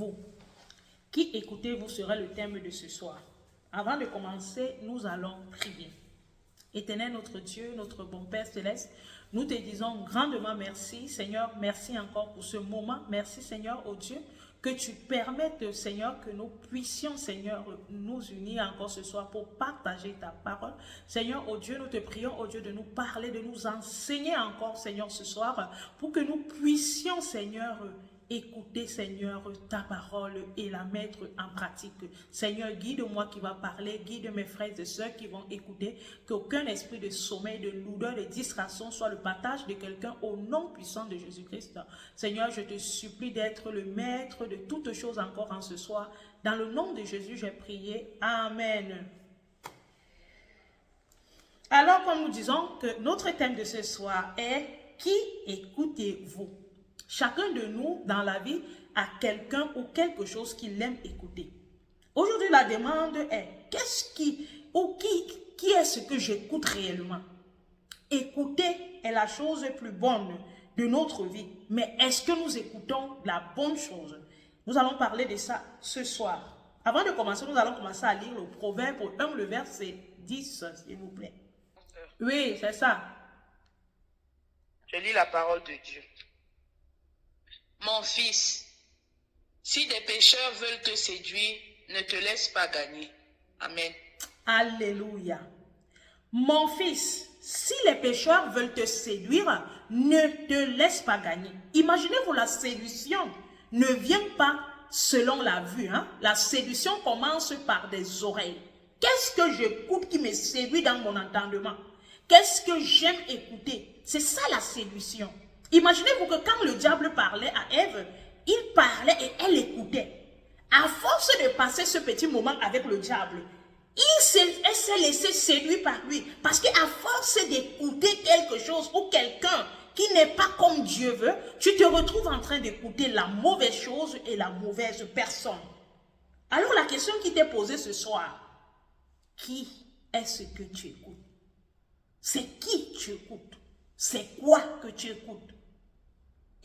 écoutez-vous? Qui écoutez-vous sera le thème de ce soir. Avant de commencer, nous allons prier. Éternel notre Dieu, notre bon Père Céleste, nous te disons grandement merci, Seigneur, merci encore pour ce moment. Merci, Seigneur, oh Dieu, que tu permettes, Seigneur, que nous puissions, Seigneur, nous unir encore ce soir pour partager ta parole. Seigneur, oh Dieu, nous te prions, oh Dieu, de nous parler, de nous enseigner encore, Seigneur, ce soir, pour que nous puissions, Seigneur, écouter, Seigneur, ta parole et la mettre en pratique. Seigneur, guide-moi qui va parler, guide mes frères et sœurs qui vont écouter, qu'aucun esprit de sommeil, de lourdeur, de distraction soit le partage de quelqu'un au nom puissant de Jésus-Christ. Seigneur, je te supplie d'être le maître de toutes choses encore en ce soir. Dans le nom de Jésus, j'ai prié. Amen. Alors, comme nous disons que notre thème de ce soir est « Qui écoutez-vous » Chacun de nous, dans la vie, a quelqu'un ou quelque chose qu'il aime écouter. Aujourd'hui, la demande est, qui est-ce que j'écoute réellement? Écouter est la chose plus bonne de notre vie. Mais est-ce que nous écoutons la bonne chose? Nous allons parler de ça ce soir. Avant de commencer, nous allons commencer à lire le Proverbe 1, le verset 10, s'il vous plaît. Oui, c'est ça. Je lis la parole de Dieu. Mon fils, si des pécheurs veulent te séduire, ne te laisse pas gagner. Amen. Alléluia. Mon fils, si les pécheurs veulent te séduire, ne te laisse pas gagner. Imaginez-vous, la séduction ne vient pas selon la vue. La séduction commence par des oreilles. Qu'est-ce que j'écoute qui me séduit dans mon entendement? Qu'est-ce que j'aime écouter? C'est ça la séduction. Imaginez-vous que quand le diable parlait à Ève, il parlait et elle écoutait. À force de passer ce petit moment avec le diable, elle s'est laissée séduire par lui. Parce qu'à force d'écouter quelque chose ou quelqu'un qui n'est pas comme Dieu veut, tu te retrouves en train d'écouter la mauvaise chose et la mauvaise personne. Alors la question qui t'est posée ce soir, qui est-ce que tu écoutes? C'est qui tu écoutes? C'est quoi que tu écoutes?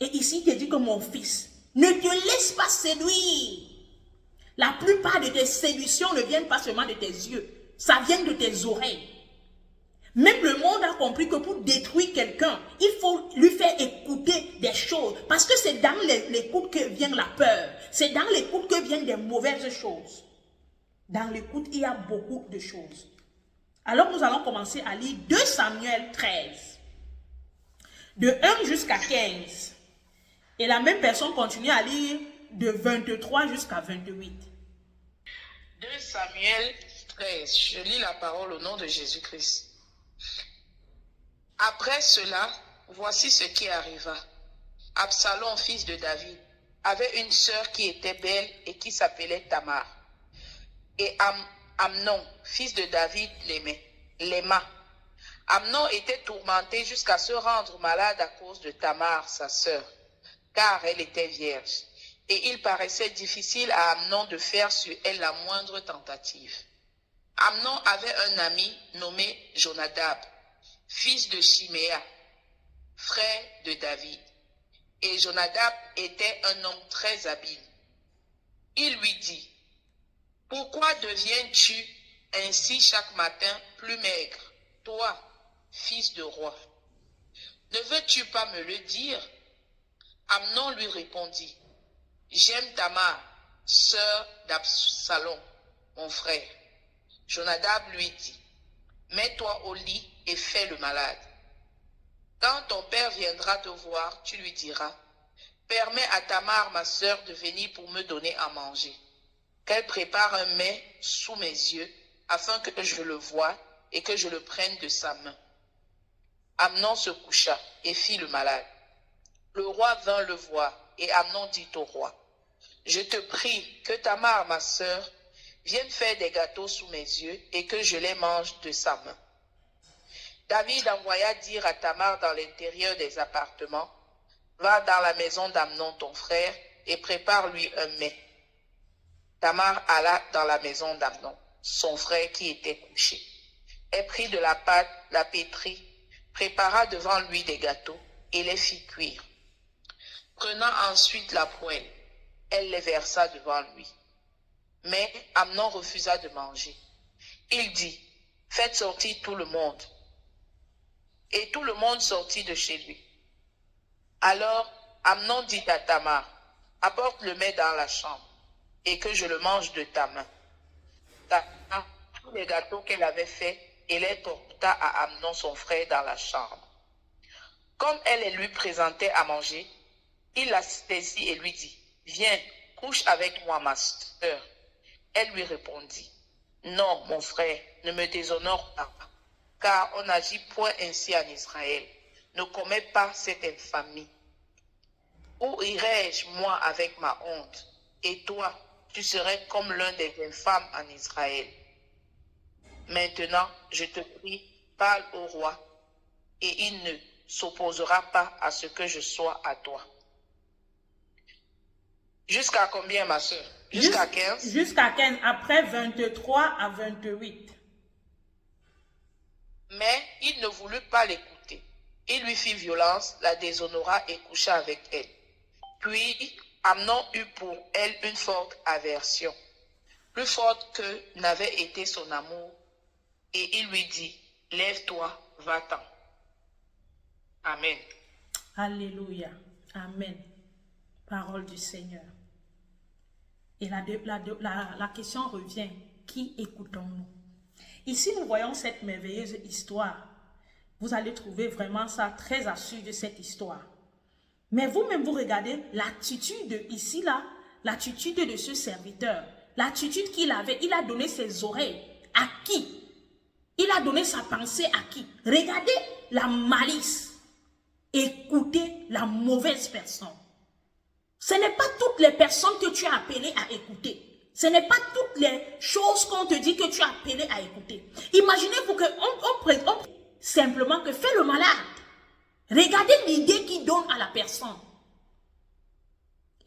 Et ici, il te dit que mon fils, ne te laisse pas séduire. La plupart de tes séductions ne viennent pas seulement de tes yeux, ça vient de tes oreilles. Même le monde a compris que pour détruire quelqu'un, il faut lui faire écouter des choses. Parce que c'est dans l'écoute que vient la peur. C'est dans l'écoute que viennent des mauvaises choses. Dans l'écoute, il y a beaucoup de choses. Alors nous allons commencer à lire 2 Samuel 13. De 1 jusqu'à 15. Et la même personne continue à lire de 23 jusqu'à 28. 2 Samuel 13. Je lis la parole au nom de Jésus-Christ. Après cela, voici ce qui arriva. Absalom, fils de David, avait une sœur qui était belle et qui s'appelait Tamar. Et Amnon, fils de David, l'aima. Amnon était tourmenté jusqu'à se rendre malade à cause de Tamar, sa sœur, car elle était vierge. Et il paraissait difficile à Amnon de faire sur elle la moindre tentative. Amnon avait un ami nommé Jonadab, fils de Shiméa, frère de David. Et Jonadab était un homme très habile. Il lui dit, « Pourquoi deviens-tu ainsi chaque matin plus maigre, toi, fils de roi? Ne veux-tu pas me le dire? » Amnon lui répondit, « J'aime Tamar, sœur d'Absalom, mon frère. » Jonadab lui dit, « Mets-toi au lit et fais le malade. Quand ton père viendra te voir, tu lui diras, « Permets à Tamar, ma sœur, de venir pour me donner à manger. Qu'elle prépare un mets sous mes yeux, afin que je le voie et que je le prenne de sa main. » Amnon se coucha et fit le malade. Le roi vint le voir, et Amnon dit au roi, « Je te prie que Tamar, ma sœur, vienne faire des gâteaux sous mes yeux et que je les mange de sa main. » David envoya dire à Tamar dans l'intérieur des appartements, « Va dans la maison d'Amnon ton frère et prépare-lui un mets. » Tamar alla dans la maison d'Amnon, son frère qui était couché. Elle prit de la pâte, la pétrit, prépara devant lui des gâteaux et les fit cuire. Prenant ensuite la poêle, elle les versa devant lui. Mais Amnon refusa de manger. Il dit, faites sortir tout le monde. Et tout le monde sortit de chez lui. Alors Amnon dit à Tamar, apporte le mets dans la chambre et que je le mange de ta main. Tamar prit les gâteaux qu'elle avait faits et les porta à Amnon son frère dans la chambre. Comme elle les lui présentait à manger, il la saisit et lui dit, viens, couche avec moi ma sœur. Elle lui répondit, non mon frère, ne me déshonore pas, car on n'agit point ainsi en Israël. Ne commets pas cette infamie. Où irai-je, moi, avec ma honte? Et toi, tu serais comme l'un des infâmes en Israël. Maintenant, je te prie, parle au roi, et il ne s'opposera pas à ce que je sois à toi. Jusqu'à combien, ma soeur? Jusqu'à 15? Jusqu'à 15, après 23 à 28. Mais il ne voulut pas l'écouter. Il lui fit violence, la déshonora et coucha avec elle. Puis Amnon eut pour elle une forte aversion, plus forte que n'avait été son amour, et il lui dit, lève-toi, va-t'en. Amen. Alléluia. Amen. Parole du Seigneur. Et la question revient, qui écoutons-nous? Ici, nous voyons cette merveilleuse histoire. Vous allez trouver vraiment ça très assuré de cette histoire. Mais vous-même, vous regardez l'attitude ici, là, l'attitude de ce serviteur, l'attitude qu'il avait. Il a donné ses oreilles à qui? Il a donné sa pensée à qui? Regardez la malice. Écoutez la mauvaise personne. Ce n'est pas toutes les personnes que tu as appelées à écouter. Ce n'est pas toutes les choses qu'on te dit que tu as appelées à écouter. Imaginez-vous qu'on simplement que fais le malade. Regardez l'idée qu'il donne à la personne.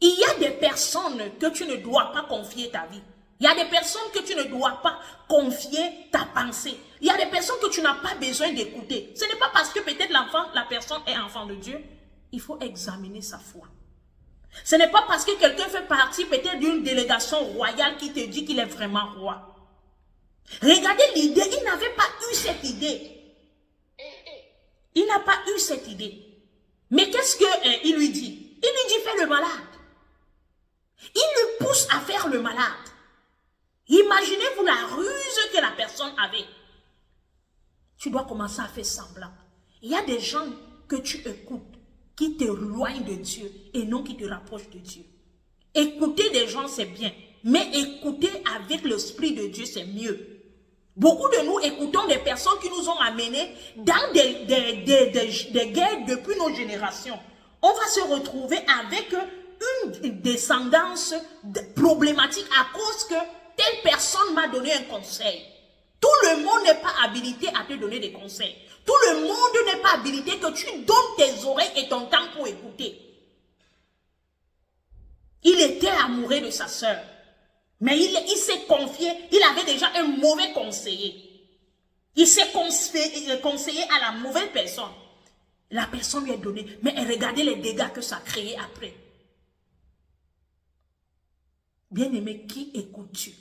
Il y a des personnes que tu ne dois pas confier ta vie. Il y a des personnes que tu ne dois pas confier ta pensée. Il y a des personnes que tu n'as pas besoin d'écouter. Ce n'est pas parce que peut-être la personne est enfant de Dieu. Il faut examiner sa foi. Ce n'est pas parce que quelqu'un fait partie peut-être d'une délégation royale qui te dit qu'il est vraiment roi. Regardez l'idée, il n'avait pas eu cette idée. Il n'a pas eu cette idée. Mais qu'est-ce qu'il lui dit? Il lui dit, fais le malade. Il le pousse à faire le malade. Imaginez-vous la ruse que la personne avait. Tu dois commencer à faire semblant. Il y a des gens que tu écoutes qui t'éloignent de Dieu et non qui te rapprochent de Dieu. Écouter des gens, c'est bien. Mais écouter avec l'Esprit de Dieu, c'est mieux. Beaucoup de nous écoutons des personnes qui nous ont amenés dans des guerres depuis nos générations. On va se retrouver avec une descendance problématique à cause que telle personne m'a donné un conseil. Tout le monde n'est pas habilité à te donner des conseils. Tout le monde n'est pas habilité que tu donnes tes oreilles et ton temps pour écouter. Il était amoureux de sa sœur. Mais il s'est confié, il avait déjà un mauvais conseiller. Il s'est conseillé à la mauvaise personne. La personne lui a donné, mais regardez les dégâts que ça a créé après. Bien-aimé, qui écoutes-tu?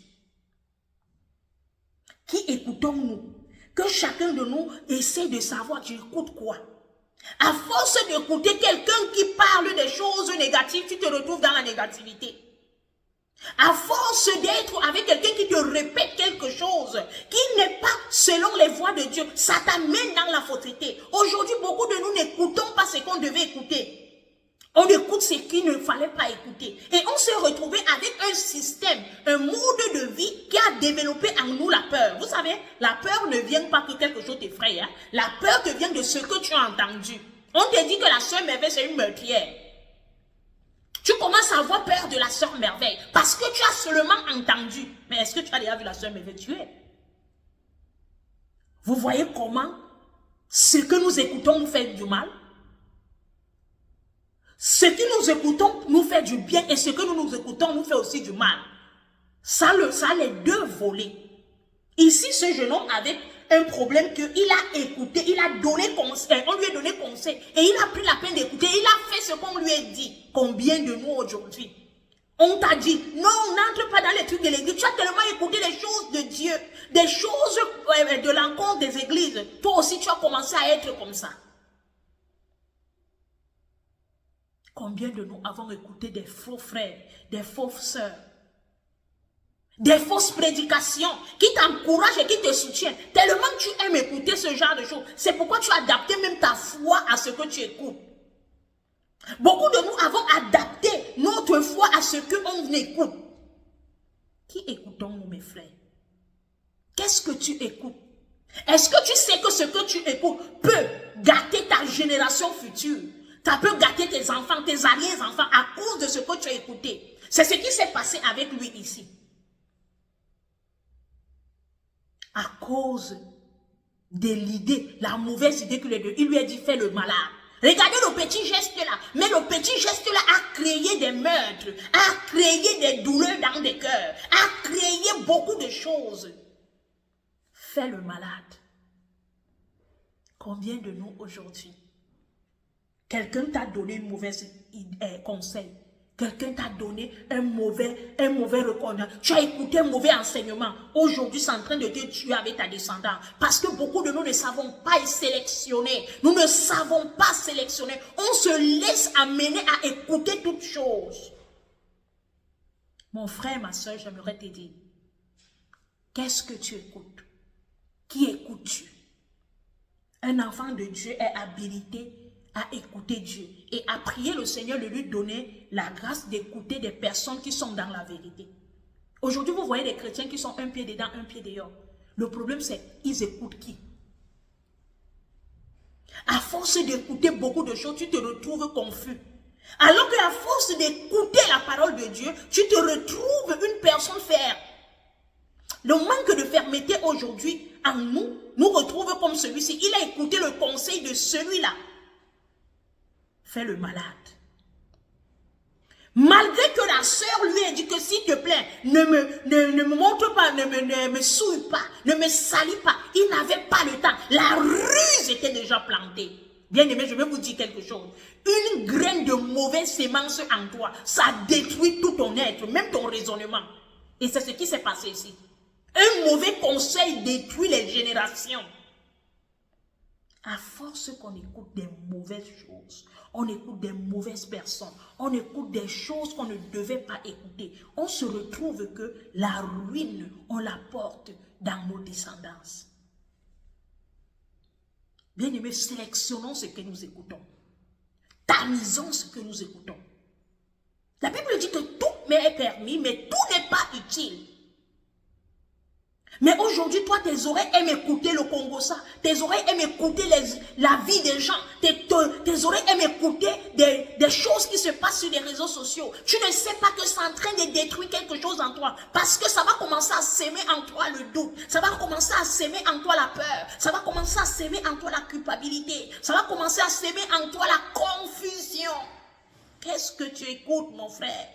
Qui écoutons-nous? Que chacun de nous essaie de savoir tu écoutes quoi. À force d'écouter quelqu'un qui parle des choses négatives, tu te retrouves dans la négativité. À force d'être avec quelqu'un qui te répète quelque chose qui n'est pas selon les voies de Dieu, ça t'amène dans la fausseté. Aujourd'hui, beaucoup de nous n'écoutons pas ce qu'on devait écouter. On écoute ce qu'il ne fallait pas écouter. Et on s'est retrouvé avec un système, un mode de vie qui a développé en nous la peur. Vous savez, la peur ne vient pas que quelque chose t'effraie. Hein? La peur te vient de ce que tu as entendu. On te dit que la sœur Merveille, c'est une meurtrière. Tu commences à avoir peur de la sœur Merveille parce que tu as seulement entendu. Mais est-ce que tu as déjà vu la sœur Merveille tuer? Vous voyez comment ce que nous écoutons nous fait du mal? Ce que nous écoutons nous fait du bien et ce que nous écoutons nous fait aussi du mal. Ça a les deux volets. Ici, ce jeune homme avait un problème qu'il a écouté, il a donné conseil, on lui a donné conseil et il a pris la peine d'écouter, il a fait ce qu'on lui a dit. Combien de nous aujourd'hui, On t'a dit, non, n'entre pas dans les trucs de l'église. Tu as tellement écouté les choses de Dieu, des choses de l'encontre des églises. Toi aussi, tu as commencé à être comme ça. Combien de nous avons écouté des faux frères, des fausses sœurs, des fausses prédications qui t'encouragent et qui te soutiennent. Tellement que tu aimes écouter ce genre de choses. C'est pourquoi tu as adapté même ta foi à ce que tu écoutes. Beaucoup de nous avons adapté notre foi à ce qu'on écoute. Qui écoutons-nous, mes frères? Qu'est-ce que tu écoutes? Est-ce que tu sais que ce que tu écoutes peut gâter ta génération future? Ça peut gâter tes enfants, tes arrière-enfants à cause de ce que tu as écouté. C'est ce qui s'est passé avec lui ici. À cause de l'idée, la mauvaise idée qu'il a eue, il lui a dit fais le malade. Regardez le petit geste là. Mais le petit geste là a créé des meurtres, a créé des douleurs dans des cœurs, a créé beaucoup de choses. Fais le malade. Combien de nous aujourd'hui, quelqu'un t'a donné une mauvaise conseil, quelqu'un t'a donné un mauvais reconnaissance, tu as écouté un mauvais enseignement, aujourd'hui c'est en train de te tuer avec ta descendance, parce que beaucoup de nous ne savons pas sélectionner, nous ne savons pas sélectionner, on se laisse amener à écouter toutes choses. Mon frère, ma soeur, j'aimerais te dire, qu'est-ce que tu écoutes? Qui écoutes-tu? Un enfant de Dieu est habilité à écouter Dieu et à prier le Seigneur de lui donner la grâce d'écouter des personnes qui sont dans la vérité. Aujourd'hui, vous voyez des chrétiens qui sont un pied dedans, un pied dehors. Le problème, c'est qu'ils écoutent qui? À force d'écouter beaucoup de choses, tu te retrouves confus. Alors qu'à force d'écouter la parole de Dieu, tu te retrouves une personne ferme. Le manque de fermeté aujourd'hui en nous retrouve comme celui-ci. Il a écouté le conseil de celui-là. Fais le malade. Malgré que la sœur lui ait dit que s'il te plaît, ne me montre pas, ne me souille pas, ne me salis pas. Il n'avait pas le temps. La ruse était déjà plantée. Bien aimé, je vais vous dire quelque chose. Une graine de mauvaise sémence en toi, ça détruit tout ton être, même ton raisonnement. Et c'est ce qui s'est passé ici. Un mauvais conseil détruit les générations. À force qu'on écoute des mauvaises choses, on écoute des mauvaises personnes, on écoute des choses qu'on ne devait pas écouter, on se retrouve que la ruine, on la porte dans nos descendances. Bien-aimés, sélectionnons ce que nous écoutons. Tamisons ce que nous écoutons. La Bible dit que tout est permis, mais tout n'est pas utile. Mais aujourd'hui, toi, tes oreilles aiment écouter le Congo-ça. Tes oreilles aiment écouter la vie des gens. Tes oreilles aiment écouter des choses qui se passent sur les réseaux sociaux. Tu ne sais pas que c'est en train de détruire quelque chose en toi. Parce que ça va commencer à s'aimer en toi le doute. Ça va commencer à s'aimer en toi la peur. Ça va commencer à s'aimer en toi la culpabilité. Ça va commencer à s'aimer en toi la confusion. Qu'est-ce que tu écoutes, mon frère?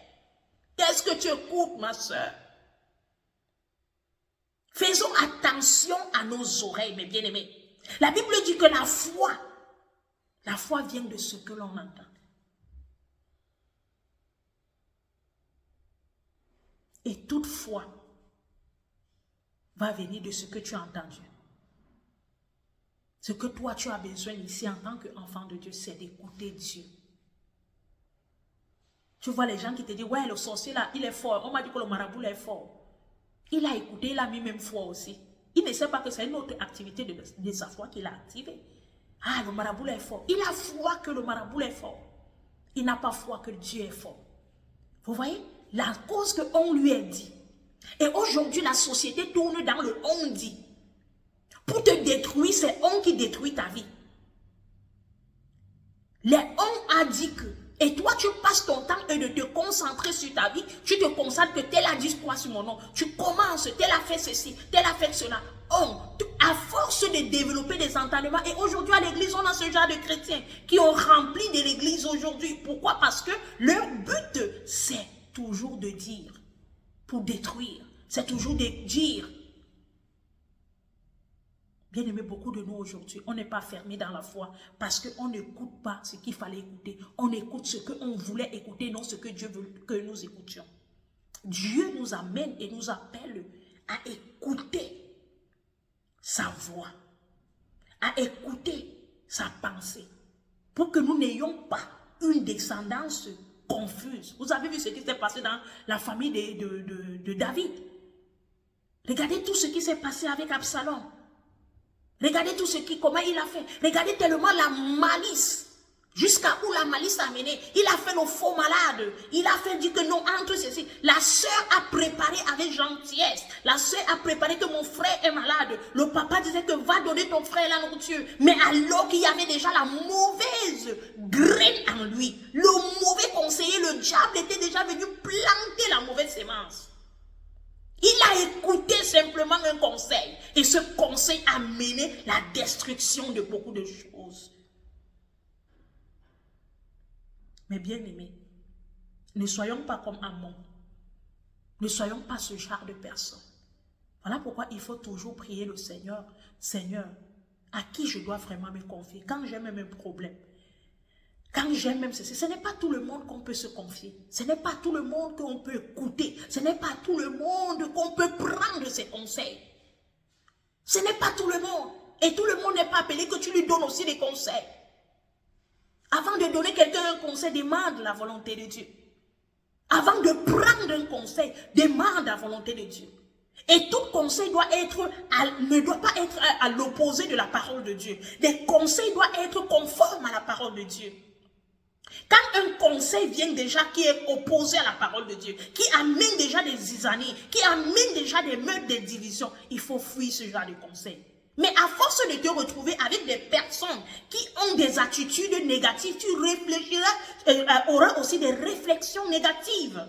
Qu'est-ce que tu écoutes, ma soeur? Faisons attention à nos oreilles, mes bien-aimés. La Bible dit que la foi vient de ce que l'on entend. Et toute foi va venir de ce que tu as entendu. Ce que toi, tu as besoin ici en tant qu'enfant de Dieu, c'est d'écouter Dieu. Tu vois les gens qui te disent, ouais, le sorcier là, il est fort. On m'a dit que le marabout là est fort. Il a écouté, il a mis même foi aussi. Il ne sait pas que c'est une autre activité de sa foi qu'il a activée. Ah, le marabout est fort. Il a foi que le marabout est fort. Il n'a pas foi que Dieu est fort. Vous voyez? La cause qu'on lui a dit. Et aujourd'hui, la société tourne dans le on dit. Pour te détruire, c'est on qui détruit ta vie. Les on a dit que. Et toi, tu passes ton temps et de te concentrer sur ta vie. Tu te concentres que tel a dit quoi sur mon nom. Tu commences, tel a fait ceci, tel a fait cela. À force de développer des entendements. Et aujourd'hui, à l'église, on a ce genre de chrétiens qui ont rempli de l'église aujourd'hui. Pourquoi? Parce que leur but, c'est toujours de dire pour détruire. C'est toujours de dire. Bien aimé, beaucoup de nous aujourd'hui, on n'est pas fermé dans la foi parce qu'on n'écoute pas ce qu'il fallait écouter. On écoute ce qu'on voulait écouter, non ce que Dieu veut que nous écoutions. Dieu nous amène et nous appelle à écouter sa voix, à écouter sa pensée, pour que nous n'ayons pas une descendance confuse. Vous avez vu ce qui s'est passé dans la famille de David. Regardez tout ce qui s'est passé avec Absalom. Regardez tout ce comment il a fait. Regardez tellement la malice. Jusqu'à où la malice a mené. Il a fait le faux malade. Il a fait dire que non, entre ceci. La sœur a préparé avec gentillesse. La sœur a préparé que mon frère est malade. Le papa disait que va donner ton frère la nourriture. Mais alors qu'il y avait déjà la mauvaise graine en lui. Le mauvais conseiller, le diable était déjà venu planter la mauvaise sémence. Il a écouté simplement un conseil. Et ce conseil a mené la destruction de beaucoup de choses. Mais bien aimés, ne soyons pas comme Amon. Ne soyons pas ce genre de personnes. Voilà pourquoi il faut toujours prier le Seigneur. Seigneur, à qui je dois vraiment me confier? Quand j'ai même un problème, quand j'ai même ceci, ce n'est pas tout le monde qu'on peut se confier. Ce n'est pas tout le monde qu'on peut écouter. Ce n'est pas tout le monde qu'on peut prendre ses conseils. Ce n'est pas tout le monde. Et tout le monde n'est pas appelé que tu lui donnes aussi des conseils. Avant de donner quelqu'un un conseil, demande la volonté de Dieu. Avant de prendre un conseil, demande la volonté de Dieu. Et tout conseil ne doit pas être à l'opposé de la parole de Dieu. Des conseils doivent être conformes à la parole de Dieu. Quand un conseil vient déjà qui est opposé à la parole de Dieu, qui amène déjà des zizanies, qui amène déjà des meurtres, des divisions, il faut fuir ce genre de conseil. Mais à force de te retrouver avec des personnes qui ont des attitudes négatives, tu réfléchiras, auras aussi des réflexions négatives.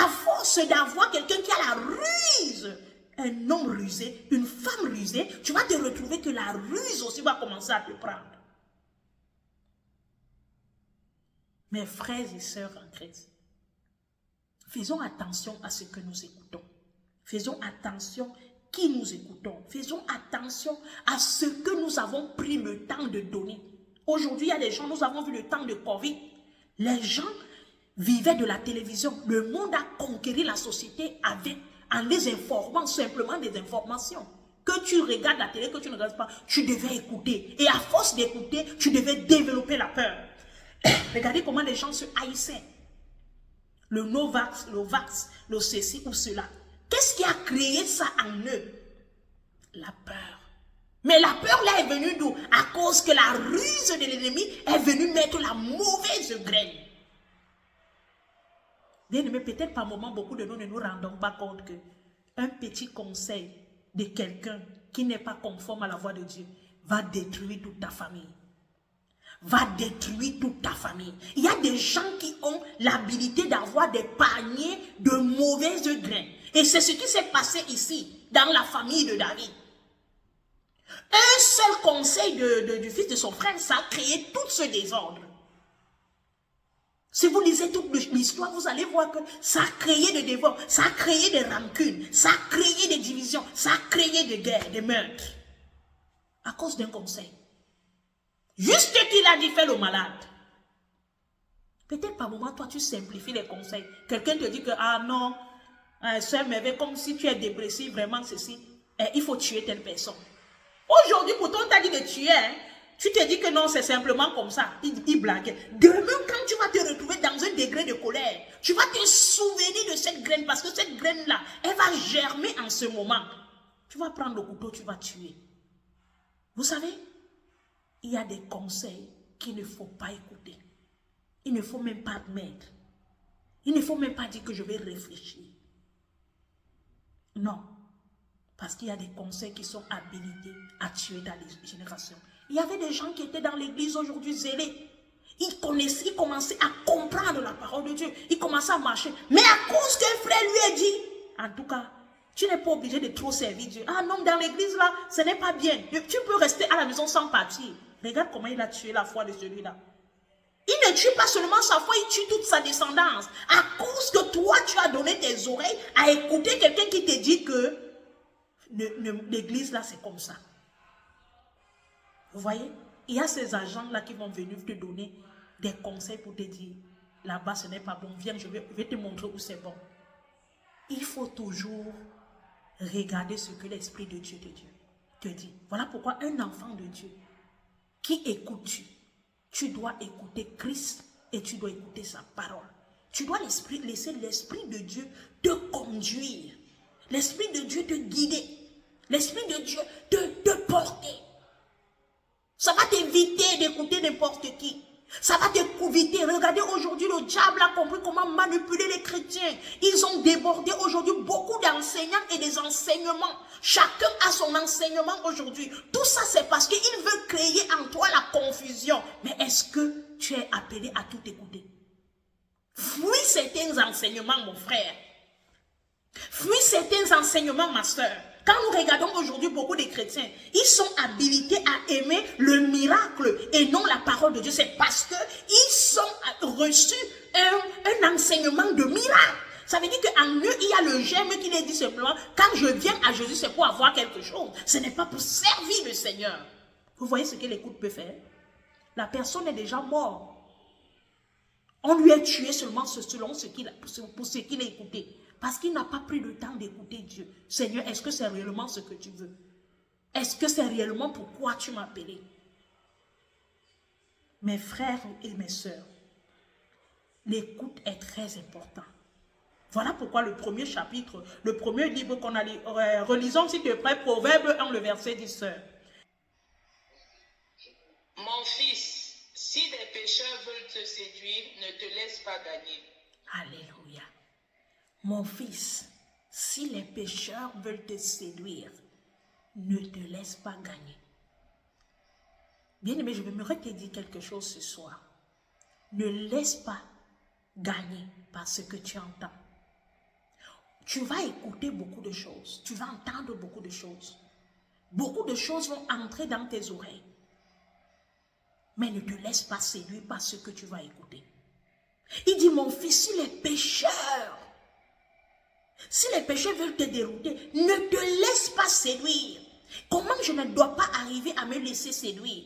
À force d'avoir quelqu'un qui a la ruse, un homme rusé, une femme rusée, tu vas te retrouver que la ruse aussi va commencer à te prendre. Mes frères et sœurs en Christ, faisons attention à ce que nous écoutons. Faisons attention qui nous écoutons. Faisons attention à ce que nous avons pris le temps de donner. Aujourd'hui, il y a des gens, nous avons vu le temps de Covid. Les gens vivaient de la télévision. Le monde a conquéri la société en les informant simplement des informations. Que tu regardes la télé, que tu ne regardes pas, tu devais écouter. Et à force d'écouter, tu devais développer la peur. Regardez comment les gens se haïssaient. Le no-vax, le vax, le ceci ou cela. Qu'est-ce qui a créé ça en eux? La peur. Mais la peur là est venue d'où? À cause que la ruse de l'ennemi est venue mettre la mauvaise graine. Bien aimé, peut-être par moment, beaucoup de nous ne nous rendons pas compte que un petit conseil de quelqu'un qui n'est pas conforme à la voix de Dieu va détruire toute ta famille. Va détruire toute ta famille. Il y a des gens qui ont l'habilité d'avoir des paniers de mauvaises graines. Et c'est ce qui s'est passé ici, dans la famille de David. Un seul conseil du fils de son frère, ça a créé tout ce désordre. Si vous lisez toute l'histoire, vous allez voir que ça a créé des dévots, ça a créé des rancunes, ça a créé des divisions, ça a créé des guerres, des meurtres. À cause d'un conseil. Juste qu'il a dit, fais le malade. Peut-être par moment, toi, tu simplifies les conseils. Quelqu'un te dit que, ah non, sœur Merveille, comme si tu es dépressif, vraiment ceci, il faut tuer telle personne. Aujourd'hui, pourtant, on t'a dit de tuer, hein, tu te dis que non, c'est simplement comme ça. Il blague. Demain, quand tu vas te retrouver dans un degré de colère, tu vas te souvenir de cette graine, parce que cette graine-là, elle va germer en ce moment. Tu vas prendre le couteau, tu vas tuer. Vous savez, il y a des conseils qu'il ne faut pas écouter. Il ne faut même pas admettre. Il ne faut même pas dire que je vais réfléchir. Non. Parce qu'il y a des conseils qui sont habilités à tuer dans les générations. Il y avait des gens qui étaient dans l'église aujourd'hui zélés. Ils commençaient à comprendre la parole de Dieu. Ils commençaient à marcher. Mais à cause qu'un frère lui a dit, en tout cas, tu n'es pas obligé de trop servir Dieu. Ah non, dans l'église là, ce n'est pas bien. Tu peux rester à la maison sans partir. Regarde comment il a tué la foi de celui-là. Il ne tue pas seulement sa foi, il tue toute sa descendance. À cause que toi, tu as donné tes oreilles à écouter quelqu'un qui te dit que l'église là, c'est comme ça. Vous voyez? Il y a ces agents-là qui vont venir te donner des conseils pour te dire, là-bas, ce n'est pas bon. Viens, je vais te montrer où c'est bon. il faut toujours regarder ce que l'Esprit de Dieu te dit. Voilà pourquoi un enfant de Dieu, qui écoutes-tu? Tu dois écouter Christ et tu dois écouter sa parole. Tu dois laisser l'Esprit de Dieu te conduire. L'Esprit de Dieu te guider. L'Esprit de Dieu te porter. Ça va t'éviter d'écouter n'importe qui. Ça va t'éviter. Regardez aujourd'hui, le diable a compris comment manipuler les chrétiens. Ils ont débordé aujourd'hui beaucoup d'enseignants et des enseignements. Chacun a son enseignement aujourd'hui. Tout ça, c'est parce qu'il veut créer en toi la confusion. Mais est-ce que tu es appelé à tout écouter? Fuis certains enseignements, mon frère. Fuis certains enseignements, ma soeur. Quand nous regardons aujourd'hui beaucoup de chrétiens, ils sont habilités à aimer le miracle et non la parole de Dieu. C'est parce qu'ils ont reçu un enseignement de miracle. Ça veut dire qu'en eux, il y a le germe qui les dit simplement, quand je viens à Jésus, c'est pour avoir quelque chose. Ce n'est pas pour servir le Seigneur. Vous voyez ce que l'écoute peut faire? La personne est déjà morte. On lui a tué seulement selon pour ce qu'il a écouté. Parce qu'il n'a pas pris le temps d'écouter Dieu. Seigneur, est-ce que c'est réellement ce que tu veux? Est-ce que c'est réellement pourquoi tu m'as appelé? Mes frères et mes sœurs, l'écoute est très importante. Voilà pourquoi le premier chapitre, le premier livre qu'on a lu, relisons s'il te plaît, Proverbe 1, le verset 10. Mon fils, si les pécheurs veulent te séduire, ne te laisse pas gagner. Alléluia. Mon fils, si les pécheurs veulent te séduire, ne te laisse pas gagner. Bien-aimé, je voudrais te dire quelque chose ce soir. Ne laisse pas gagner par ce que tu entends. Tu vas écouter beaucoup de choses. Tu vas entendre beaucoup de choses. Beaucoup de choses vont entrer dans tes oreilles. Mais ne te laisse pas séduire par ce que tu vas écouter. Il dit, mon fils, si les pécheurs veulent te dérouter, ne te laisse pas séduire. Comment je ne dois pas arriver à me laisser séduire?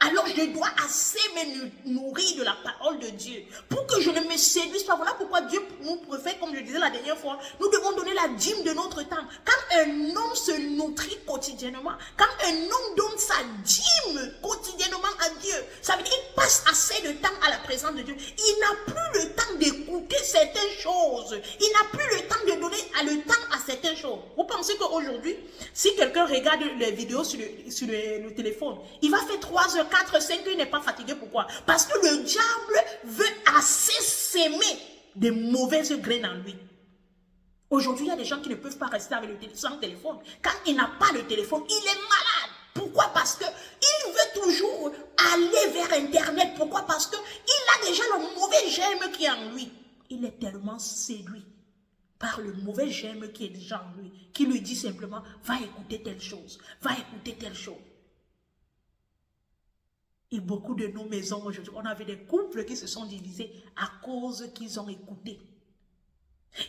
Alors je dois assez me nourrir de la parole de Dieu pour que je ne me séduise pas. Voilà pourquoi Dieu nous préfère, comme je disais la dernière fois, nous devons donner la dîme de notre temps. Quand un homme se nutrit quotidiennement, quand un homme donne sa dîme quotidiennement à Dieu, ça veut dire qu'il passe assez de temps à la présence de Dieu. Il n'a plus le temps d'écouter certaines choses. Il n'a plus le temps de donner le temps à certaines choses. Vous pensez qu'aujourd'hui, si quelqu'un regarde les vidéos sur le téléphone, il va faire 3 heures, 4, 5, il n'est pas fatigué. Pourquoi? Parce que le diable veut assez s'aimer des mauvaises graines en lui. Aujourd'hui, il y a des gens qui ne peuvent pas rester avec sans téléphone. Quand il n'a pas le téléphone, il est malade. Pourquoi? Parce qu'il veut toujours aller vers Internet. Pourquoi? Parce qu'il a déjà le mauvais germe qui est en lui. Il est tellement séduit par le mauvais germe qui est déjà en lui, qui lui dit simplement, va écouter telle chose, va écouter telle chose. Et beaucoup de nos maisons aujourd'hui, on avait des couples qui se sont divisés à cause qu'ils ont écouté.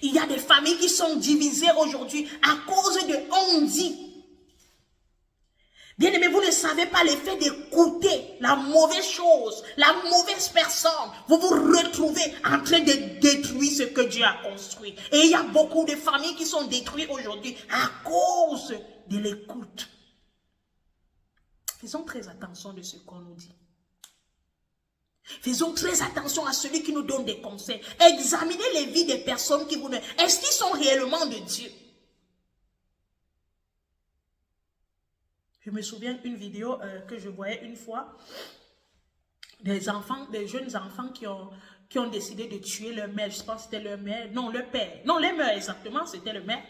Il y a des familles qui sont divisées aujourd'hui à cause de on dit. Bien-aimé, vous ne savez pas l'effet d'écouter la mauvaise chose, la mauvaise personne. Vous vous retrouvez en train de détruire ce que Dieu a construit. Et il y a beaucoup de familles qui sont détruites aujourd'hui à cause de l'écoute. Faisons très attention de ce qu'on nous dit. Faisons très attention à celui qui nous donne des conseils. Examinez les vies des personnes qui vous donnent. Est-ce qu'ils sont réellement de Dieu? Je me souviens d'une vidéo que je voyais une fois. Des enfants, des jeunes enfants qui ont décidé de tuer leur mère. Je pense que c'était leur mère. Non, leur père. Non, leur mère exactement, c'était leur mère.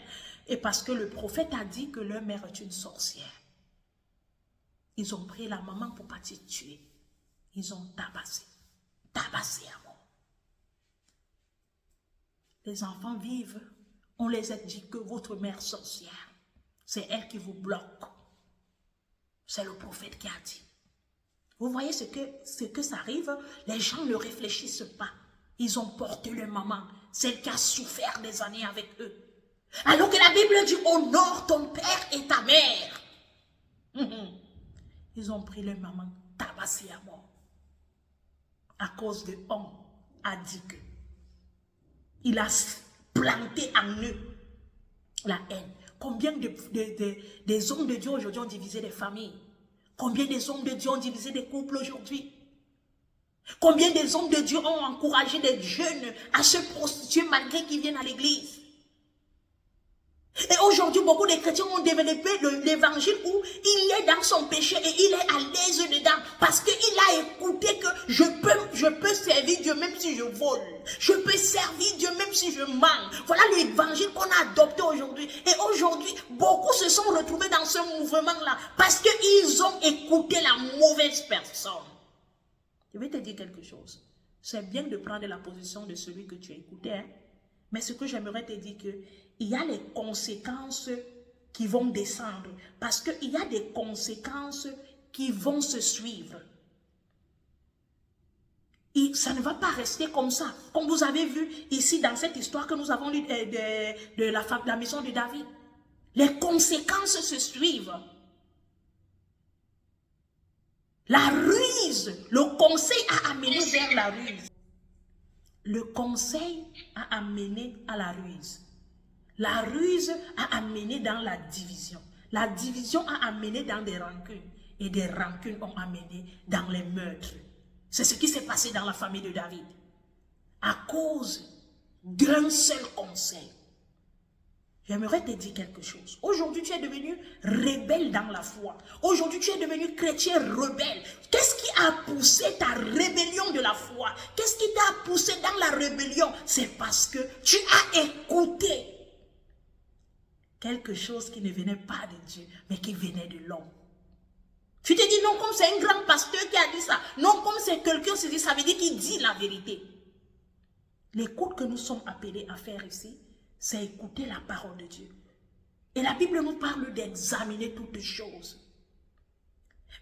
Et parce que le prophète a dit que leur mère est une sorcière. Ils ont pris la maman pour partir tuer. Ils ont tabassé à mort. Les enfants vivent. On les a dit que votre mère sorcière, c'est elle qui vous bloque. C'est le prophète qui a dit. Vous voyez ce que ça arrive? Les gens ne réfléchissent pas. Ils ont porté leur maman, celle qui a souffert des années avec eux. Alors que la Bible dit, honore ton père et ta mère. Ils ont pris leur maman, tabassé à mort. À cause de on a dit que. Il a planté en eux La haine. Combien des hommes de Dieu aujourd'hui ont divisé des familles? Combien des hommes de Dieu ont divisé des couples aujourd'hui? Combien des hommes de Dieu ont encouragé des jeunes à se prostituer malgré qu'ils viennent à l'église? Et aujourd'hui, beaucoup de chrétiens ont développé l'évangile où il est dans son péché et il est à l'aise dedans. Parce qu'il a écouté que je peux servir Dieu même si je vole. Je peux servir Dieu même si je mens. Voilà l'évangile qu'on a adopté aujourd'hui. Et aujourd'hui, beaucoup se sont retrouvés dans ce mouvement-là parce qu'ils ont écouté la mauvaise personne. Je vais te dire quelque chose. C'est bien de prendre la position de celui que tu as écouté, hein? Mais ce que j'aimerais te dire que il y a les conséquences qui vont descendre. Parce qu'il y a des conséquences qui vont se suivre. Et ça ne va pas rester comme ça. Comme vous avez vu ici dans cette histoire que nous avons lue de la maison de David. Les conséquences se suivent. La ruse, le conseil a amené vers la ruse. Le conseil a amené à la ruse. La ruse a amené dans la division. La division a amené dans des rancunes. Et des rancunes ont amené dans les meurtres. C'est ce qui s'est passé dans la famille de David. À cause d'un seul conseil. J'aimerais te dire quelque chose. Aujourd'hui, tu es devenu rebelle dans la foi. Aujourd'hui, tu es devenu chrétien rebelle. Qu'est-ce qui a poussé ta rébellion de la foi? Qu'est-ce qui t'a poussé dans la rébellion? C'est parce que tu as écouté quelque chose qui ne venait pas de Dieu, mais qui venait de l'homme. Tu te dis non, comme c'est un grand pasteur qui a dit ça. Non, comme c'est quelqu'un qui dit ça, veut dire qu'il dit la vérité. L'écoute que nous sommes appelés à faire ici, c'est écouter la parole de Dieu. Et la Bible nous parle d'examiner toutes choses.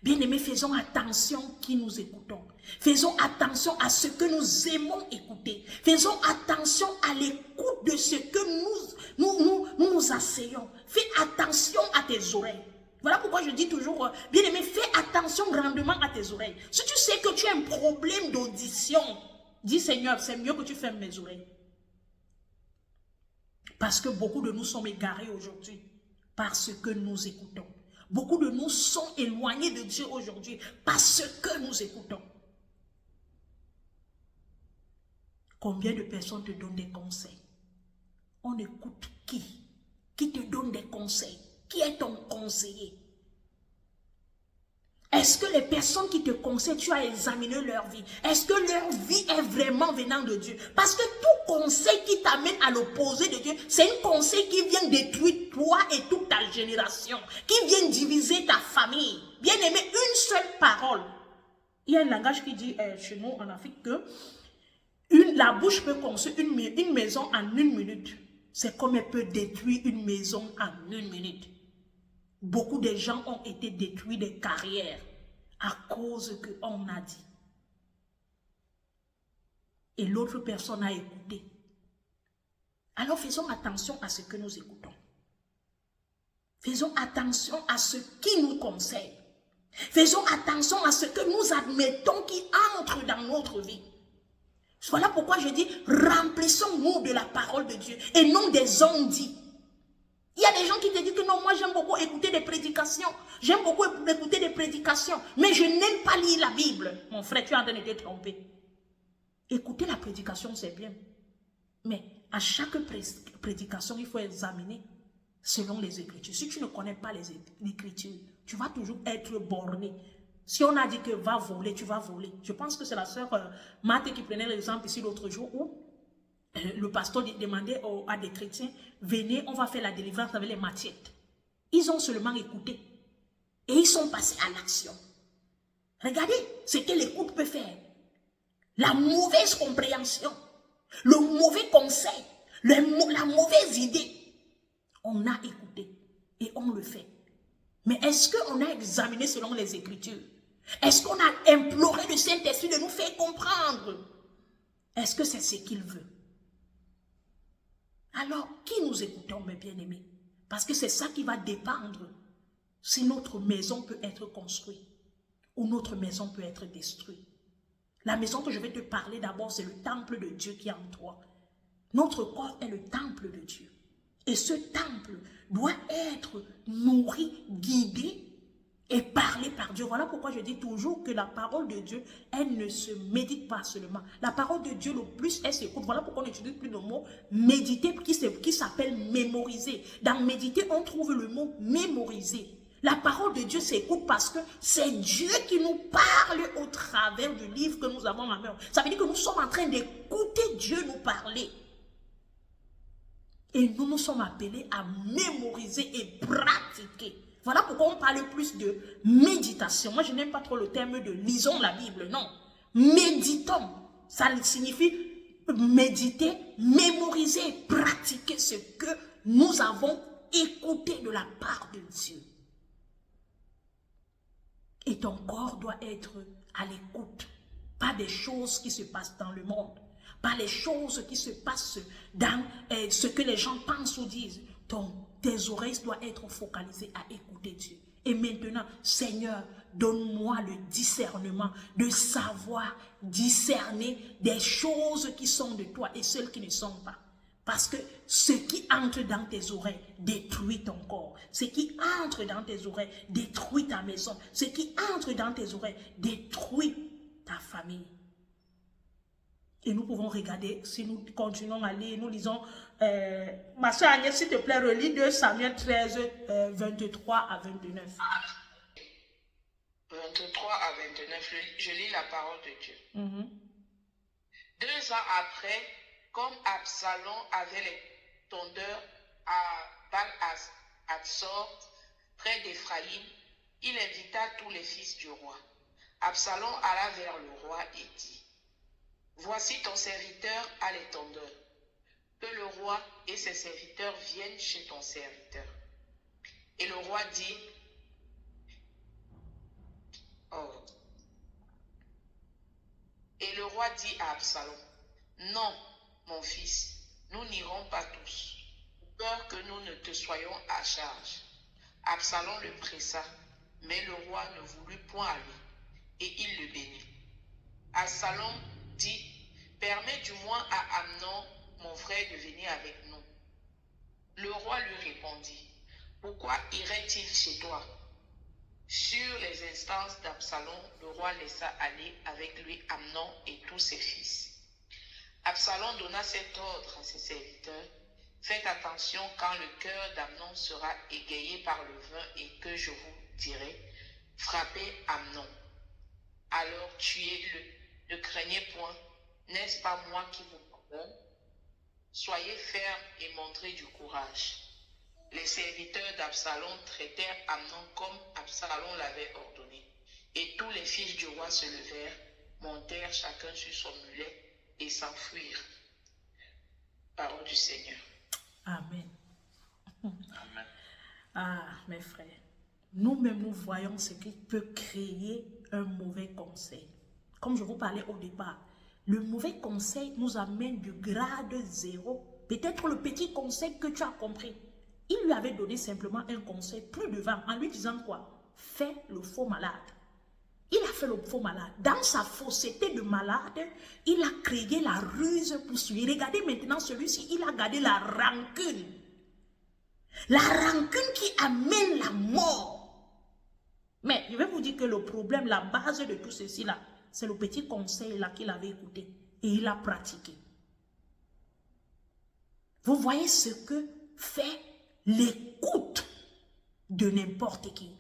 Bien-aimés, faisons attention qui nous écoutons. Faisons attention à ce que nous aimons écouter. Faisons attention à l'écoute de ce que nous asseyons. Fais attention à tes oreilles. Voilà pourquoi je dis toujours, bien-aimé, fais attention grandement à tes oreilles. Si tu sais que tu as un problème d'audition, dis Seigneur, c'est mieux que tu fermes mes oreilles. Parce que beaucoup de nous sommes égarés aujourd'hui parce que nous écoutons. Beaucoup de nous sont éloignés de Dieu aujourd'hui parce que nous écoutons. Combien de personnes te donnent des conseils? On écoute qui? Qui te donne des conseils? Qui est ton conseiller? Est-ce que les personnes qui te conseillent, tu as examiné leur vie? Est-ce que leur vie est vraiment venant de Dieu? Parce que tout conseil qui t'amène à l'opposé de Dieu, c'est un conseil qui vient détruire toi et toute ta génération, qui vient diviser ta famille. Bien aimé, une seule parole. Il y a un langage qui dit chez nous en Afrique que la bouche peut construire une maison en 1 minute. C'est comme elle peut détruire une maison en 1 minute. Beaucoup de gens ont été détruits des carrières à cause qu'on a dit. Et l'autre personne a écouté. Alors faisons attention à ce que nous écoutons. Faisons attention à ce qui nous conseille. Faisons attention à ce que nous admettons qui entre dans notre vie. Voilà pourquoi je dis, remplissons-nous de la parole de Dieu et non des on-dit. Il y a des gens qui te disent que non, moi j'aime beaucoup écouter des prédications. J'aime beaucoup écouter des prédications. Mais je n'aime pas lire la Bible. Mon frère, tu es en train de te tromper. Écouter la prédication, c'est bien. Mais à chaque prédication, il faut examiner selon les Écritures. Si tu ne connais pas les Écritures, tu vas toujours être borné. Si on a dit que va voler, tu vas voler. Je pense que c'est la sœur Marthe qui prenait l'exemple ici l'autre jour où le pasteur demandait à des chrétiens, venez, on va faire la délivrance avec les machettes. Ils ont seulement écouté. Et ils sont passés à l'action. Regardez ce que l'écoute peut faire. La mauvaise compréhension, le mauvais conseil, la mauvaise idée. On a écouté et on le fait. Mais est-ce qu'on a examiné selon les Écritures? Est-ce qu'on a imploré le Saint-Esprit de nous faire comprendre? Est-ce que c'est ce qu'il veut? Alors, qui nous écoutons, mes bien-aimés? Parce que c'est ça qui va dépendre si notre maison peut être construite ou notre maison peut être détruite. La maison que je vais te parler d'abord, c'est le temple de Dieu qui est en toi. Notre corps est le temple de Dieu. Et ce temple doit être nourri, guidé et parlé par Dieu. Voilà pourquoi je dis toujours que la parole de Dieu, elle ne se médite pas seulement. La parole de Dieu, le plus, elle s'écoute. Voilà pourquoi on n'utilise plus le mot méditer qui s'appelle mémoriser. Dans méditer, on trouve le mot mémoriser. La parole de Dieu s'écoute parce que c'est Dieu qui nous parle au travers du livre que nous avons en main. Ça veut dire que nous sommes en train d'écouter Dieu nous parler. Et nous sommes appelés à mémoriser et pratiquer. Voilà pourquoi on parle plus de méditation. Moi, je n'aime pas trop le terme de lisons la Bible, non. Méditons. Ça signifie méditer, mémoriser, pratiquer ce que nous avons écouté de la part de Dieu. Et ton corps doit être à l'écoute, pas des choses qui se passent dans le monde, pas les choses qui se passent dans ce que les gens pensent ou disent. Tes oreilles doivent être focalisées à écouter Dieu. Et maintenant, Seigneur, donne-moi le discernement de savoir discerner des choses qui sont de toi et celles qui ne sont pas. Parce que ce qui entre dans tes oreilles détruit ton corps. Ce qui entre dans tes oreilles détruit ta maison. Ce qui entre dans tes oreilles détruit ta famille. Et nous pouvons regarder, si nous continuons à lire, nous lisons, ma soeur Agnès, s'il te plaît, relis 2 Samuel 13, 23 à 29. 23 à 29, je lis la parole de Dieu. 2 ans après, comme Absalom avait les tondeurs à Baal-Hatzor, près d'Éphraïm, il invita tous les fils du roi. Absalom alla vers le roi et dit, « Voici ton serviteur à les tondeurs. Que le roi et ses serviteurs viennent chez ton serviteur. » Et le roi dit, à Absalom, « Non, mon fils, nous n'irons pas tous, peur que nous ne te soyons à charge. » Absalom le pressa, mais le roi ne voulut point aller, et il le bénit. Absalom dit, « Permets du moins à Amnon, mon frère, de venir avec nous. » Le roi lui répondit, « Pourquoi irait-il chez toi ?» Sur les instances d'Absalom, le roi laissa aller avec lui Amnon et tous ses fils. Absalom donna cet ordre à ses serviteurs, « Faites attention quand le cœur d'Amnon sera égayé par le vin et que je vous dirai, frappez Amnon. Alors tuez-le, ne craignez point, n'est-ce pas moi qui vous pardonne? Soyez fermes et montrez du courage. » Les serviteurs d'Absalom traitèrent Amnon comme Absalom l'avait ordonné. Et tous les fils du roi se levèrent, montèrent chacun sur son mulet et s'enfuirent. Parole du Seigneur. Amen. Amen. Ah, mes frères, nous-mêmes nous voyons ce qui peut créer un mauvais conseil. Comme je vous parlais au départ, le mauvais conseil nous amène du grade 0. Peut-être le petit conseil que tu as compris. Il lui avait donné simplement un conseil plus devant en lui disant quoi? Fais le faux malade. Il a fait le faux malade. Dans sa fausseté de malade, il a créé la ruse pour suivre. Regardez maintenant celui-ci, il a gardé la rancune. La rancune qui amène la mort. Mais je vais vous dire que le problème, la base de tout ceci là, c'est le petit conseil là qu'il avait écouté et il a pratiqué. Vous voyez ce que fait l'écoute de n'importe qui.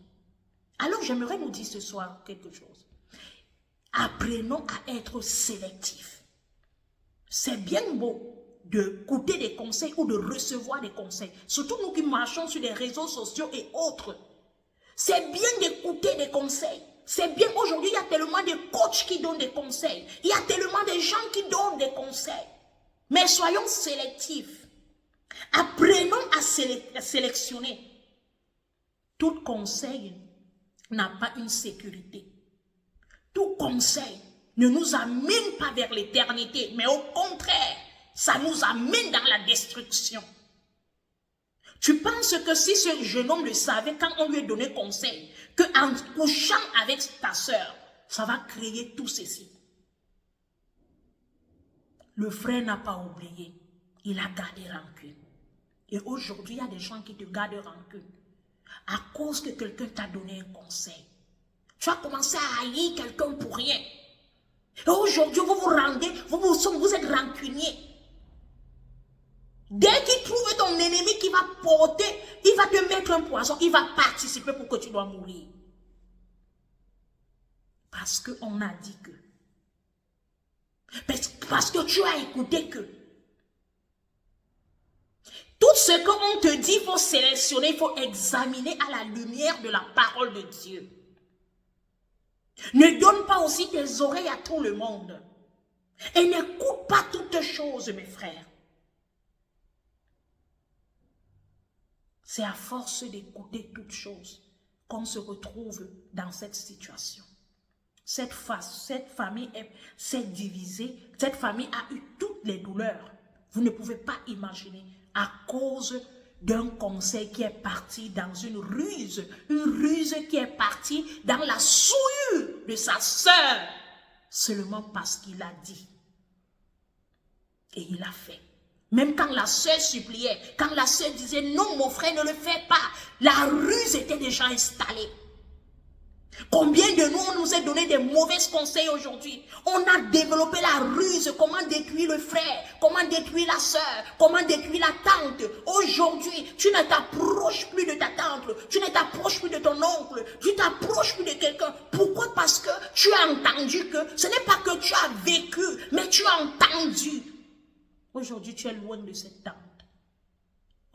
Alors j'aimerais nous dire ce soir quelque chose. Apprenons à être sélectifs. C'est bien beau d'écouter des conseils ou de recevoir des conseils. Surtout nous qui marchons sur les réseaux sociaux et autres. C'est bien d'écouter des conseils. C'est bien, aujourd'hui il y a tellement de coachs qui donnent des conseils. Il y a tellement de gens qui donnent des conseils. Mais soyons sélectifs. Apprenons à sélectionner. Tout conseil n'a pas une sécurité. Tout conseil ne nous amène pas vers l'éternité, mais au contraire, ça nous amène dans la destruction. Tu penses que si ce jeune homme le savait quand on lui a donné conseil, qu'en couchant avec ta soeur, ça va créer tout ceci. Le frère n'a pas oublié, il a gardé rancune. Et aujourd'hui, il y a des gens qui te gardent rancune à cause que quelqu'un t'a donné un conseil. Tu as commencé à haïr quelqu'un pour rien. Et aujourd'hui, vous vous rendez, vous êtes rancunier. Dès qu'il trouve ton ennemi qui va porter, il va te mettre un poison, il va participer pour que tu dois mourir. Parce qu'on a dit que. Parce que tu as écouté que. Tout ce qu'on te dit, il faut sélectionner, il faut examiner à la lumière de la parole de Dieu. Ne donne pas aussi tes oreilles à tout le monde. Et n'écoute pas toutes choses, mes frères. C'est à force d'écouter toutes choses qu'on se retrouve dans cette situation. Cette famille s'est divisée. Cette famille a eu toutes les douleurs. Vous ne pouvez pas imaginer à cause d'un conseil qui est parti dans une ruse qui est partie dans la souillure de sa sœur, seulement parce qu'il a dit. Et il a fait. Même quand la sœur suppliait, quand la sœur disait non mon frère ne le fais pas, la ruse était déjà installée. Combien de nous on nous a donné des mauvais conseils aujourd'hui? On a développé la ruse, comment détruire le frère, comment détruire la soeur, comment détruire la tante. Aujourd'hui, tu ne t'approches plus de ta tante, tu ne t'approches plus de ton oncle, tu t'approches plus de quelqu'un. Pourquoi? Parce que tu as entendu que, ce n'est pas que tu as vécu, mais tu as entendu. Aujourd'hui, tu es loin de cette tante.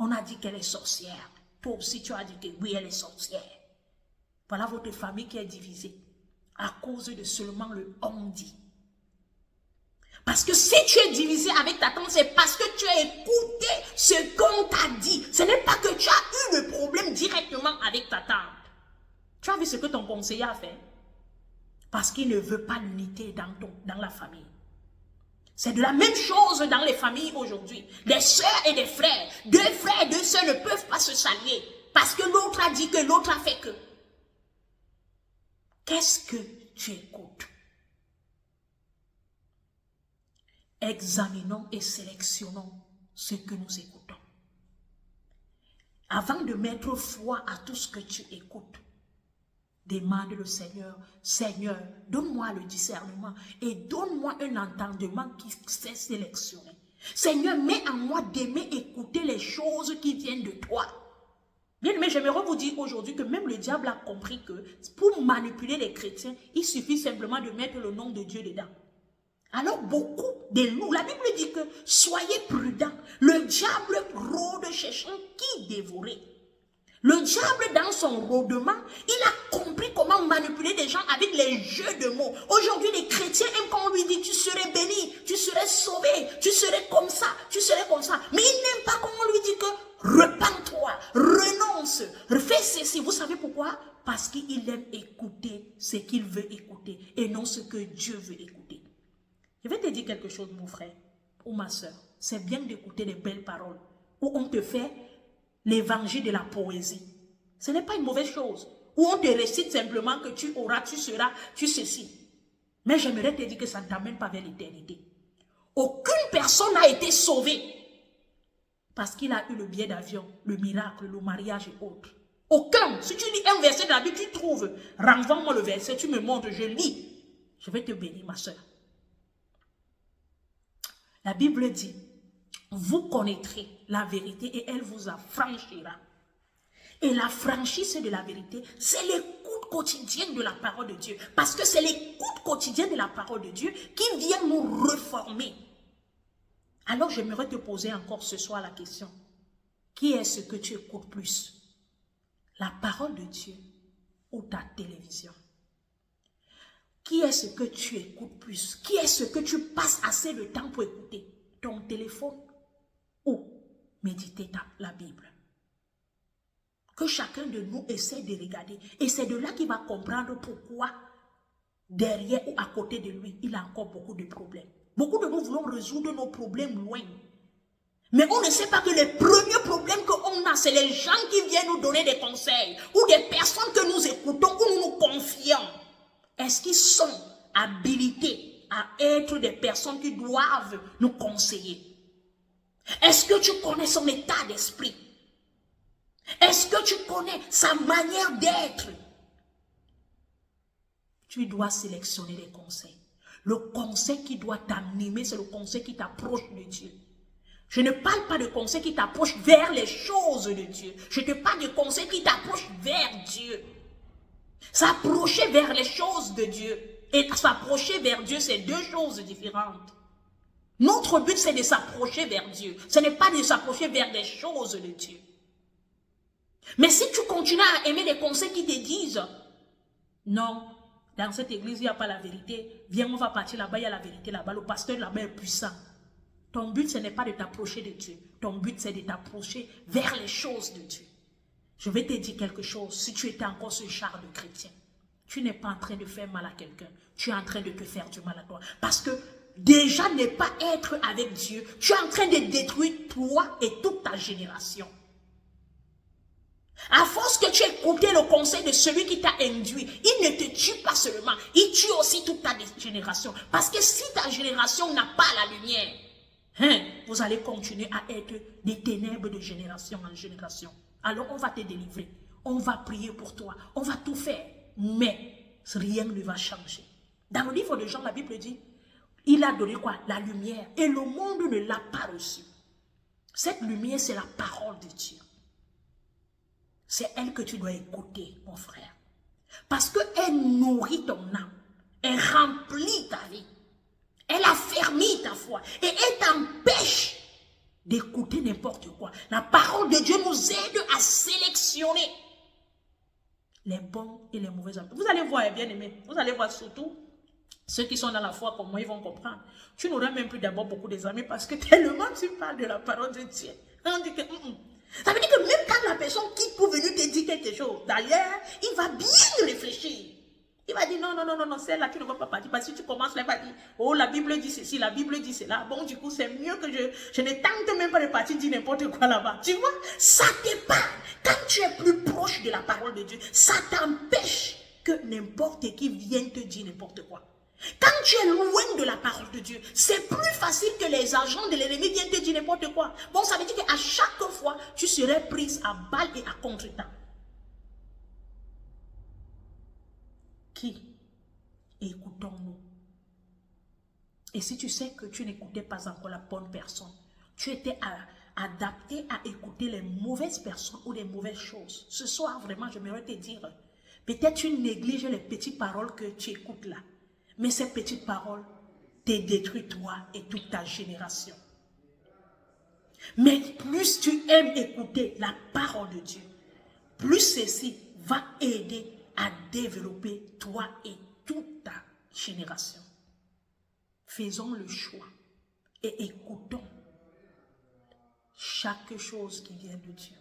On a dit qu'elle est sorcière. Toi aussi, tu as dit que oui, elle est sorcière. Voilà votre famille qui est divisée à cause de seulement le on dit. Parce que si tu es divisé avec ta tante, c'est parce que tu as écouté ce qu'on t'a dit. Ce n'est pas que tu as eu le problème directement avec ta tante. Tu as vu ce que ton conseiller a fait? Parce qu'il ne veut pas l'unité dans la famille. C'est de la même chose dans les familles aujourd'hui. Des sœurs et des frères. Deux frères et deux sœurs ne peuvent pas se s'allier. Parce que l'autre a dit que l'autre a fait que. Qu'est-ce que tu écoutes? Examinons et sélectionnons ce que nous écoutons. Avant de mettre foi à tout ce que tu écoutes, demande le Seigneur, Seigneur, donne-moi le discernement et donne-moi un entendement qui sait sélectionner. Seigneur, mets en moi d'aimer écouter les choses qui viennent de toi. Bien aimé, j'aimerais vous dire aujourd'hui que même le diable a compris que pour manipuler les chrétiens, il suffit simplement de mettre le nom de Dieu dedans. Alors beaucoup de loups, la Bible dit que soyez prudents. Le diable rôde cherchant qui dévorer. Le diable dans son rôdement, il a compris comment manipuler des gens avec les jeux de mots. Aujourd'hui, les chrétiens aiment quand on lui dit tu serais béni, tu serais sauvé, tu serais comme ça, tu serais comme ça. Mais il n'aime pas quand on lui dit que repens-toi, renonce, fais ceci. Vous savez pourquoi? Parce qu'il aime écouter ce qu'il veut écouter et non ce que Dieu veut écouter. Je vais te dire quelque chose, mon frère ou ma soeur. C'est bien d'écouter les belles paroles où on te fait l'évangile de la poésie. Ce n'est pas une mauvaise chose. Où on te récite simplement que tu auras, tu seras, tu ceci. Mais j'aimerais te dire que ça ne t'amène pas vers l'éternité. Aucune personne n'a été sauvée parce qu'il a eu le billet d'avion, le miracle, le mariage et autres. Aucun. Si tu lis un verset de la Bible, tu trouves, renvoie-moi le verset, tu me montres, je lis. Je vais te bénir, ma soeur. La Bible dit, vous connaîtrez la vérité et elle vous affranchira. Et la franchise de la vérité, c'est l'écoute quotidienne de la parole de Dieu. Parce que c'est l'écoute quotidienne de la parole de Dieu qui vient nous reformer. Alors j'aimerais te poser encore ce soir la question. Qui est-ce que tu écoutes plus? La parole de Dieu ou ta télévision? Qui est-ce que tu écoutes plus? Qui est-ce que tu passes assez de temps pour écouter? Ton téléphone ou méditer la Bible? Que chacun de nous essaie de regarder. Et c'est de là qu'il va comprendre pourquoi derrière ou à côté de lui, il a encore beaucoup de problèmes. Beaucoup de nous voulons résoudre nos problèmes loin. Mais on ne sait pas que les premiers problèmes qu'on a, c'est les gens qui viennent nous donner des conseils ou des personnes que nous écoutons ou nous nous confions. Est-ce qu'ils sont habilités à être des personnes qui doivent nous conseiller? Est-ce que tu connais son état d'esprit? Est-ce que tu connais sa manière d'être? Tu dois sélectionner les conseils. Le conseil qui doit t'animer, c'est le conseil qui t'approche de Dieu. Je ne parle pas de conseils qui t'approchent vers les choses de Dieu. Je te parle de conseils qui t'approchent vers Dieu. S'approcher vers les choses de Dieu et s'approcher vers Dieu, c'est deux choses différentes. Notre but, c'est de s'approcher vers Dieu. Ce n'est pas de s'approcher vers des choses de Dieu. Mais si tu continues à aimer les conseils qui te disent, non, dans cette église, il n'y a pas la vérité. Viens, on va partir là-bas, il y a la vérité là-bas. Le pasteur là-bas est puissant. Ton but, ce n'est pas de t'approcher de Dieu. Ton but, c'est de t'approcher vers les choses de Dieu. Je vais te dire quelque chose. Si tu étais encore ce genre de chrétien, tu n'es pas en train de faire mal à quelqu'un. Tu es en train de te faire du mal à toi. Parce que déjà ne pas être avec Dieu, tu es en train de détruire toi et toute ta génération. À force que tu aies écouté le conseil de celui qui t'a induit, il ne te tue pas seulement, il tue aussi toute ta génération. Parce que si ta génération n'a pas la lumière, vous allez continuer à être des ténèbres de génération en génération. Alors on va te délivrer, on va prier pour toi, on va tout faire, mais rien ne va changer. Dans le livre de Jean, la Bible dit, il a donné quoi? La lumière, et le monde ne l'a pas reçue. Cette lumière, c'est la parole de Dieu. C'est elle que tu dois écouter, mon frère. Parce qu'elle nourrit ton âme. Elle remplit ta vie. Elle affermit ta foi. Et elle t'empêche d'écouter n'importe quoi. La parole de Dieu nous aide à sélectionner les bons et les mauvais amis. Vous allez voir, bien aimé, vous allez voir surtout ceux qui sont dans la foi comme moi, ils vont comprendre. Tu n'auras même plus d'abord beaucoup d'amis parce que tellement tu parles de la parole de Dieu. On dit que... Ça veut dire que même quand la personne quitte pour venir te dire quelque chose, d'ailleurs, il va bien réfléchir. Il va dire non, celle-là qui ne va pas partir. Parce que si tu commences, là, il va dire, oh, la Bible dit ceci, la Bible dit cela. Bon, du coup, c'est mieux que je ne tente même pas de partir dire n'importe quoi là-bas. Tu vois, ça t'épargne. Quand tu es plus proche de la parole de Dieu, ça t'empêche que n'importe qui vienne te dire n'importe quoi. Quand tu es loin de la parole de Dieu, c'est plus facile que les agents de l'ennemi viennent te dire n'importe quoi. Bon, ça veut dire qu'à chaque fois, tu serais prise à balle et à contre-temps. Qui écoutons-nous? Et si tu sais que tu n'écoutais pas encore la bonne personne, tu étais adapté à écouter les mauvaises personnes ou les mauvaises choses. Ce soir, vraiment, j'aimerais te dire, peut-être tu négliges les petites paroles que tu écoutes là. Mais ces petites paroles te détruisent toi et toute ta génération. Mais plus tu aimes écouter la parole de Dieu, plus ceci va aider à développer toi et toute ta génération. Faisons le choix et écoutons chaque chose qui vient de Dieu.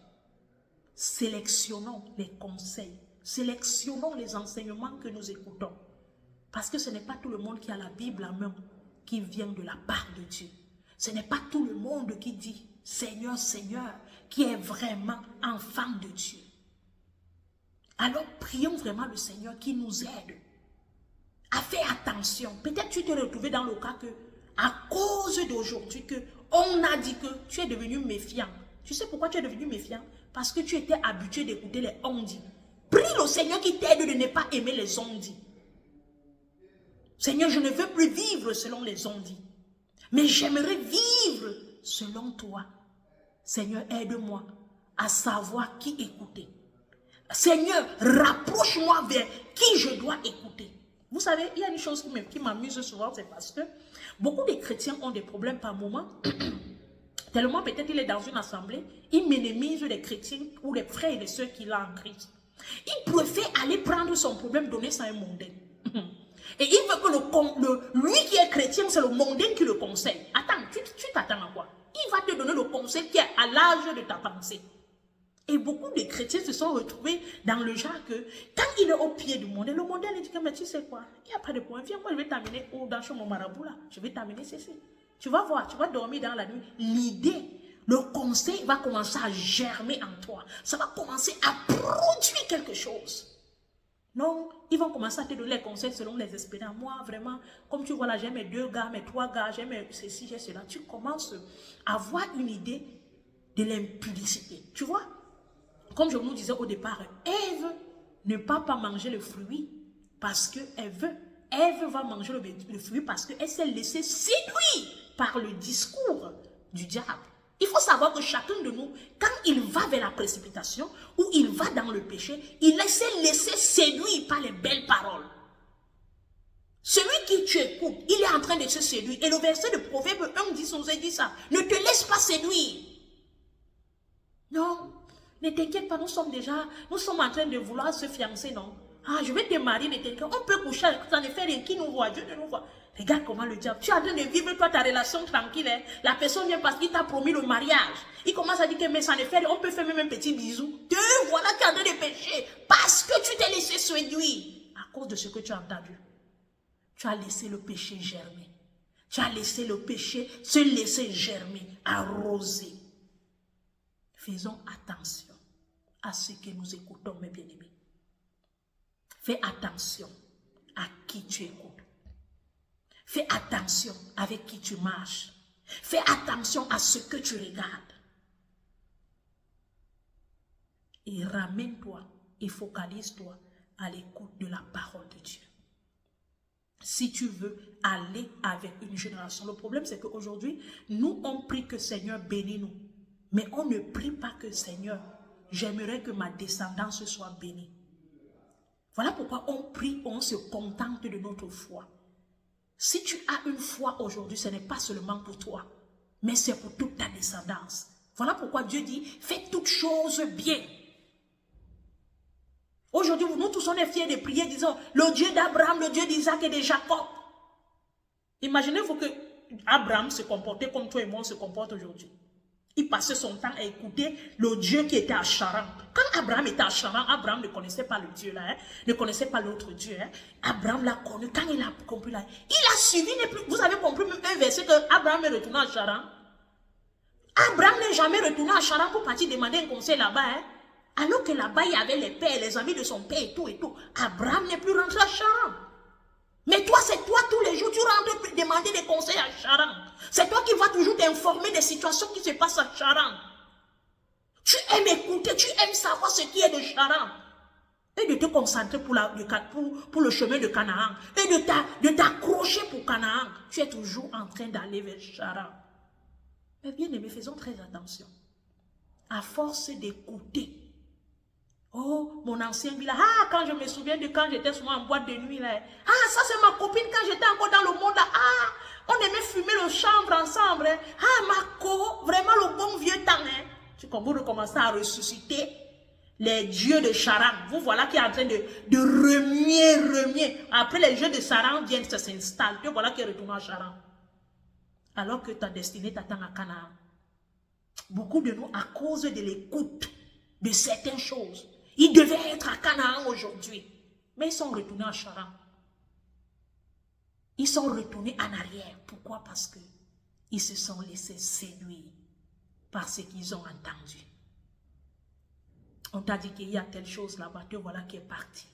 Sélectionnons les conseils, sélectionnons les enseignements que nous écoutons. Parce que ce n'est pas tout le monde qui a la Bible en main qui vient de la part de Dieu. Ce n'est pas tout le monde qui dit Seigneur, Seigneur, qui est vraiment enfant de Dieu. Alors prions vraiment le Seigneur qui nous aide à faire attention. Peut-être tu t'es retrouvé dans le cas que, à cause d'aujourd'hui, on a dit que tu es devenu méfiant. Tu sais pourquoi tu es devenu méfiant? Parce que tu étais habitué d'écouter les on-dit. Prie le Seigneur qui t'aide de ne pas aimer les on-dit. Seigneur, je ne veux plus vivre selon les on-dit, mais j'aimerais vivre selon toi. Seigneur, aide-moi à savoir qui écouter. Seigneur, rapproche-moi vers qui je dois écouter. Vous savez, il y a une chose qui m'amuse souvent, c'est parce que beaucoup de chrétiens ont des problèmes par moment. Tellement peut-être il est dans une assemblée, il minimise les chrétiens ou les frères et les sœurs qu'il a en Christ. Il préfère aller prendre son problème, donner ça à un mondain. Et il veut que lui qui est chrétien, c'est le mondain qui le conseille. Attends, tu t'attends à quoi? Il va te donner le conseil qui est à l'âge de ta pensée. Et beaucoup de chrétiens se sont retrouvés dans le genre que, quand il est au pied du mondain, le mondain lui dit que, mais tu sais quoi, il n'y a pas de point, viens, moi je vais t'amener dans chez mon marabout là, je vais t'amener ceci. Tu vas voir, tu vas dormir dans la nuit. L'idée, le conseil va commencer à germer en toi. Ça va commencer à produire quelque chose. Non, ils vont commencer à te donner les conseils selon les expériences. Moi, vraiment, comme tu vois là, j'ai mes 2 gars, mes 3 gars, j'ai mes ceci, j'ai cela. Tu commences à avoir une idée de l'impudicité. Tu vois? Comme je vous disais au départ, Ève ne peut pas manger le fruit parce qu'elle veut. Ève va manger le fruit parce qu'elle s'est laissée séduire par le discours du diable. Il faut savoir que chacun de nous, quand il va vers la précipitation ou il va dans le péché, il s'est laissé séduire par les belles paroles. Celui qui tu écoutes, il est en train de se séduire. Et le verset de Proverbe 1, 10, 11 dit ça. Ne te laisse pas séduire. Non, ne t'inquiète pas, nous sommes en train de vouloir se fiancer, non? Ah, je vais te marier, ne t'inquiète pas. On peut coucher, ça ne fait rien. Qui nous voit? Dieu ne nous voit. Regarde comment le diable, tu es en train de vivre toi ta relation tranquille. Hein? La personne vient parce qu'il t'a promis le mariage. Il commence à dire que mais ça ne fait rien. On peut faire même un petit bisou. Dieu, voilà qui est en train de pécher. Parce que tu t'es laissé séduire. À cause de ce que tu as entendu. Tu as laissé le péché germer. Tu as laissé le péché se laisser germer, arroser. Faisons attention à ce que nous écoutons, mes bien-aimés. Fais attention à qui tu écoutes. Fais attention avec qui tu marches. Fais attention à ce que tu regardes. Et ramène-toi et focalise-toi à l'écoute de la parole de Dieu. Si tu veux aller avec une génération, le problème c'est qu'aujourd'hui, nous on prie que Seigneur bénis-nous. Mais on ne prie pas que Seigneur, j'aimerais que ma descendance soit bénie. Voilà pourquoi on prie, on se contente de notre foi. Si tu as une foi aujourd'hui, ce n'est pas seulement pour toi, mais c'est pour toute ta descendance. Voilà pourquoi Dieu dit, fais toutes choses bien. Aujourd'hui, nous tous on est fiers de prier, disons, le Dieu d'Abraham, le Dieu d'Isaac et de Jacob. Imaginez-vous que Abraham se comportait comme toi et moi on se comporte aujourd'hui. Il passait son temps à écouter le Dieu qui était à Charan. Quand Abraham était à Charan, Abraham ne connaissait pas le Dieu là, hein, ne connaissait pas l'autre Dieu. Hein. Abraham l'a connu. Quand il a compris là, il a suivi. Vous avez compris même un verset que Abraham est retourné à Charan. Abraham n'est jamais retourné à Charan pour partir demander un conseil là-bas. Hein. Alors que là-bas, il y avait les pères, les amis de son père et tout et tout. Abraham n'est plus rentré à Charan. Mais toi, c'est toi tous les jours, tu rentres demander des conseils à Charan. C'est toi qui vas toujours t'informer des situations qui se passent à Charan. Tu aimes écouter, tu aimes savoir ce qui est de Charan. Et de te concentrer pour le chemin de Canaan. Et de t'accrocher pour Canaan. Tu es toujours en train d'aller vers Charan. Mais bien aimé, faisons très attention. À force d'écouter. Oh, mon ancien village. Ah, quand je me souviens de quand j'étais souvent en boîte de nuit là. Ah, ça c'est ma copine quand j'étais encore dans le monde là. Ah, on aimait fumer le chanvre ensemble. Hein. Ah, Marco, vraiment le bon vieux temps. Hein. Tu comprends, vous recommencez à ressusciter les dieux de Charan. Vous voilà qui est en train de remuer. Après les dieux de Charan viennent s'installer. Tu voilà qui est retourné à Charan. Alors que ta destinée t'attend à Canaan. Beaucoup de nous, à cause de l'écoute de certaines choses, ils devaient être à Canaan aujourd'hui. Mais ils sont retournés à Charan. Ils sont retournés en arrière. Pourquoi? Parce que ils se sont laissés séduire par ce qu'ils ont entendu. On t'a dit qu'il y a telle chose là-bas, te voilà qui est parti.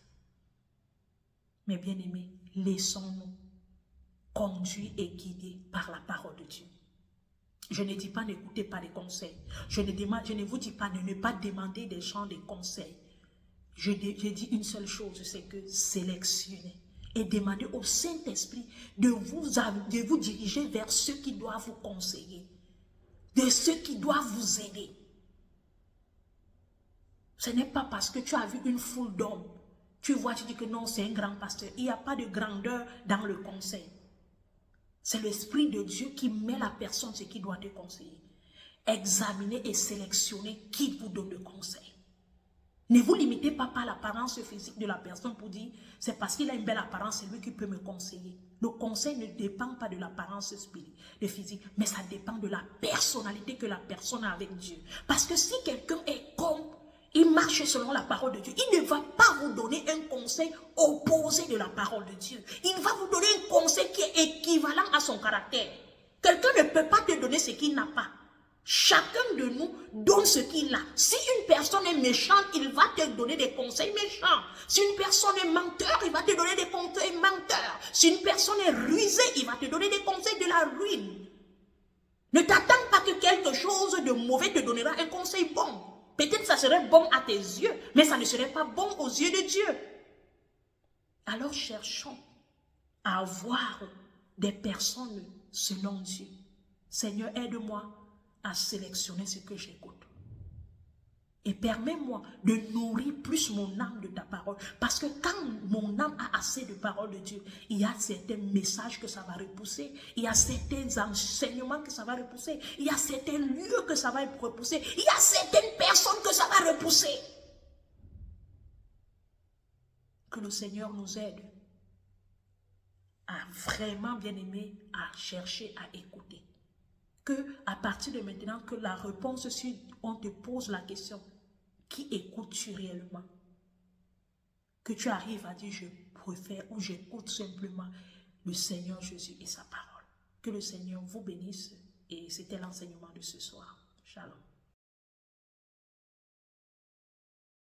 Mais bien aimés, laissons-nous conduire et guider par la parole de Dieu. Je ne dis pas n'écoutez pas les conseils. Je ne vous dis pas de ne pas demander des gens des conseils. Je dis une seule chose, c'est que sélectionnez et demandez au Saint-Esprit de vous diriger vers ceux qui doivent vous conseiller, de ceux qui doivent vous aider. Ce n'est pas parce que tu as vu une foule d'hommes, tu vois, tu dis que non, c'est un grand pasteur. Il n'y a pas de grandeur dans le conseil. C'est l'Esprit de Dieu qui met la personne ce qui doit te conseiller. Examinez et sélectionnez qui vous donne le conseil. Ne vous limitez pas par l'apparence physique de la personne pour dire c'est parce qu'il a une belle apparence, c'est lui qui peut me conseiller. Le conseil ne dépend pas de l'apparence physique, mais ça dépend de la personnalité que la personne a avec Dieu. Parce que si quelqu'un est comme, il marche selon la parole de Dieu, il ne va pas vous donner un conseil opposé de la parole de Dieu. Il va vous donner un conseil qui est équivalent à son caractère. Quelqu'un ne peut pas te donner ce qu'il n'a pas. Chacun de nous donne ce qu'il a. Si une personne personne est méchante, il va te donner des conseils méchants. Si une personne est menteur, il va te donner des conseils menteurs. Si une personne est rusée, il va te donner des conseils de la ruine. Ne t'attends pas que quelque chose de mauvais te donnera un conseil bon. Peut-être que ça serait bon à tes yeux, mais ça ne serait pas bon aux yeux de Dieu. Alors cherchons à avoir des personnes selon Dieu. Seigneur, aide-moi à sélectionner ce que j'écoute. Et permets-moi de nourrir plus mon âme de ta parole. Parce que quand mon âme a assez de parole de Dieu, il y a certains messages que ça va repousser. Il y a certains enseignements que ça va repousser. Il y a certains lieux que ça va repousser. Il y a certaines personnes que ça va repousser. Que le Seigneur nous aide à vraiment, bien aimer, à chercher, à écouter. Que à partir de maintenant, que la réponse, si on te pose la question, qui écoutes-tu réellement? Que tu arrives à dire, je préfère ou j'écoute simplement le Seigneur Jésus et sa parole. Que le Seigneur vous bénisse et c'était l'enseignement de ce soir. Shalom.